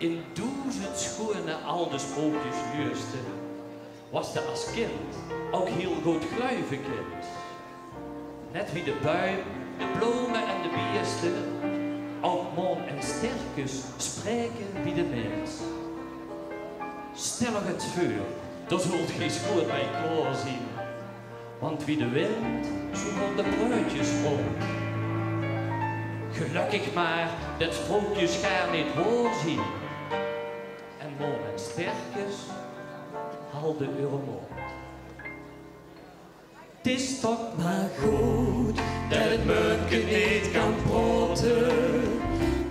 in duizend schone oude sprookjes luisterde, was ze als kind ook heel goed gluivenkend. Net wie de buim, de bloemen en de beesten, ook maan en sterkes spreken wie de mens. Stel het voor, dat zult gij goed bij klaar zien, want wie de wind, zo gaan de bruidjes rond. Gelukkig maar, dat sprookjes gaar niet hoorzien. En maan en sterkes halden uw mond. Het is toch maar goed dat het muntje niet kan praten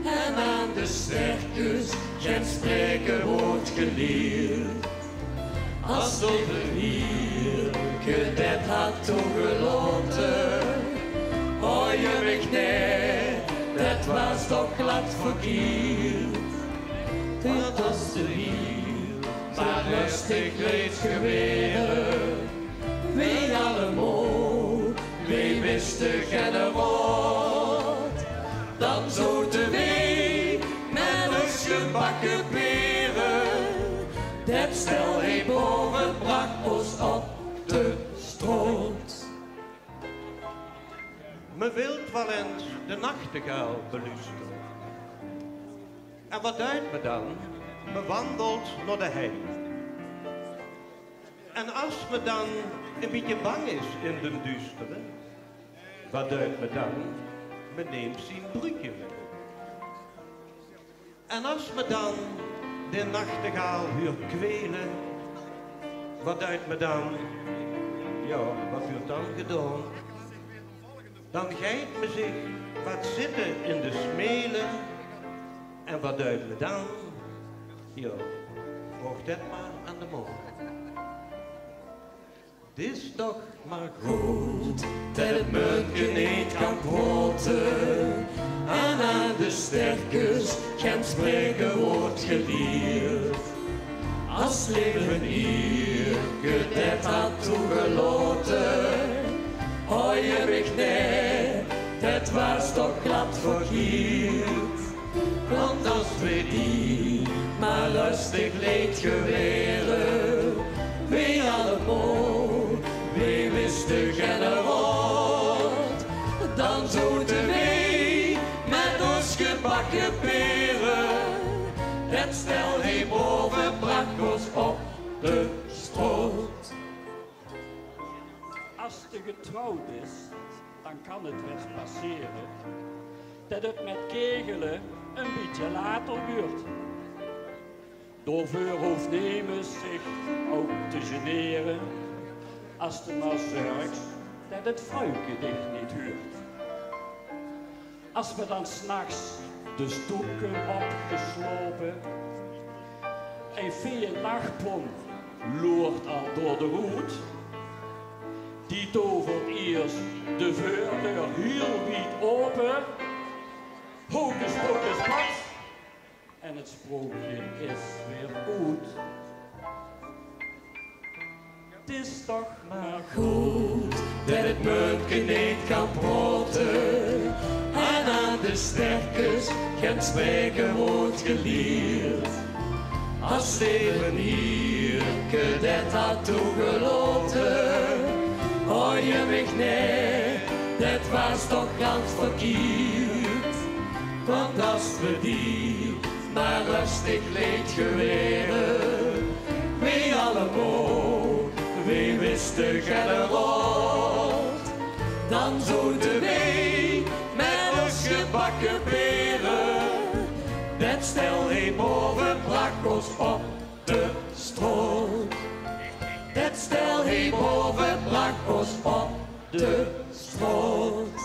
en aan de sterkes geen spreken wordt geleerd. Als de bewierke dat had toegelaten, hoor je me net, dat was toch glad verkeerd. Dit was de wiel, maar rustig reeds geweren. Wie allemaal, wie wisten geen raad, dan zouden wij met ons gebakken peren. Dat stel hij boven brak ons op de straat. Me wilt wel eens de nachtegaal beluisteren. En wat duidt me dan? Me wandelt naar de hei. En als me dan een beetje bang is in de duistere, wat duidt me dan? Me neemt zijn broekje mee. En als me dan de nachtegaal huurt kwelen, wat duidt me dan? Ja, wat wordt dan gedaan? Dan geit me zich wat zitten in de smelen. En wat duidt me dan? Ja, volg dat maar aan de morgen. Het is toch maar goed dat het muntje niet kan praten en aan de sterkes geen spreken wordt geleerd. Als leven hier dat had toegelaten, hoor je me net, dat was toch glad verkeerd. Want als we die maar lustig leed geweren, wie allemaal, wie wisten geen raad, dan zouden wij met ons gebakken peren. Dat stel hij boven brak ons op de straat. Als je getrouwd is, dan kan het best passeren dat het met kegelen een beetje later duurt. Daarvoor hoeft niemand zich ook te generen, als de maar zorgt dat het vuilke dicht niet huurt. Als we dan 's nachts de stoeken opgeslopen, een vee nachtpom loert al door de roet, die tovert eerst de voordeur heel wijd open, hocus pocus pas, en het sprookje is weer goed. Het is toch maar Goed dat het muntje niet kan praten en aan de sterkes geen spreken wordt geleerd. Als leven hier dat had toegelaten, hoor je me net, dat was toch ganz verkeerd. Want als we die maar rustig leed geweren, wie allemaal, wie wisten geen raad, dan zouden wij met ons gebakken peren. Dat stel hij boven brak ons op de straat. Dat stel hij boven brak ons op de straat.